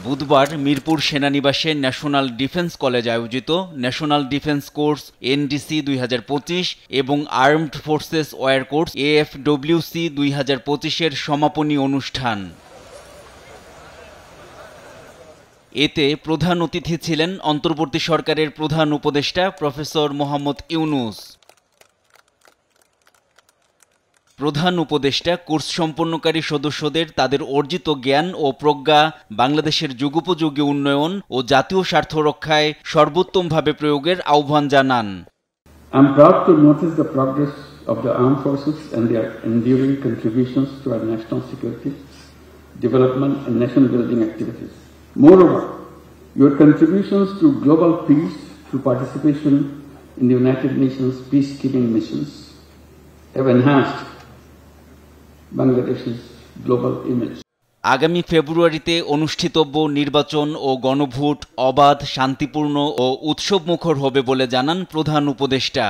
বুধবার মিরপুর সেনানিবাসে national defence college আয়োজিত ন্যাশনাল ডিফেন্স কোর্স এনডিসি 2025 এবং armed forces war course AFWC 2025-এর সমাপনী অনুষ্ঠান। এতে প্রধান অতিথি ছিলেন অন্তর্বর্তী সরকারের প্রধান উপদেষ্টা প্রফেসর মোহাম্মদ ইউনূস। প্রধান উপদেষ্টা কোর্স সম্পন্নকারী সদস্যদের তাদের অর্জিত জ্ঞান ও প্রজ্ঞা বাংলাদেশের যুগোপযোগী উন্নয়ন ও জাতীয় স্বার্থ রক্ষায় সর্বোত্তমভাবে প্রয়োগের আহ্বান জানান। I'm proud to notice the progress of the armed forces and their enduring contributions to our national security, development and nation building activities. Moreover, your contributions to global peace through participation in the United Nations peacekeeping missions have enhanced Bangladesh's global image. আগামী ফেব্রুয়ারিতে অনুষ্ঠিতব্য নির্বাচন ও গণভোট অবাধ, শান্তিপূর্ণ ও উৎসবমুখর হবে বলে জানান প্রধান উপদেষ্টা।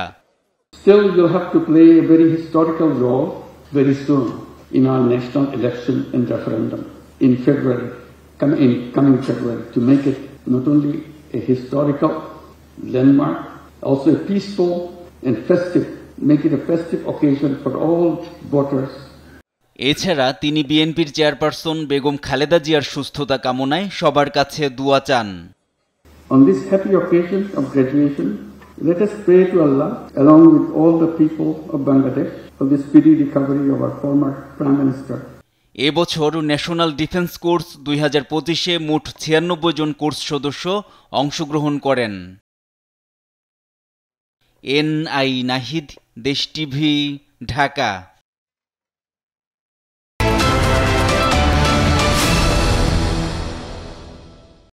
Still, you'll have to play a very historical role very soon in our national election and referendum in coming February, to make it not only a historical landmark, also a peaceful and festive, make it a festive occasion for all voters. এছাড়া তিনি বিএনপির chairperson Begum Khaleda জিয়ার সুস্থতা কামনায় সবার কাছে দোয়া চান। On this happy occasion of graduation, let us pray to Allah along with all the people of Bangladesh for the speedy recovery of our former Prime Minister. এবছর ন্যাশনাল ডিফেন্স কোর্স 2025-এ মোট 96 জন course সদস্য অংশগ্রহণ করেন। NI Nahid, দেশ TV, Dhaka.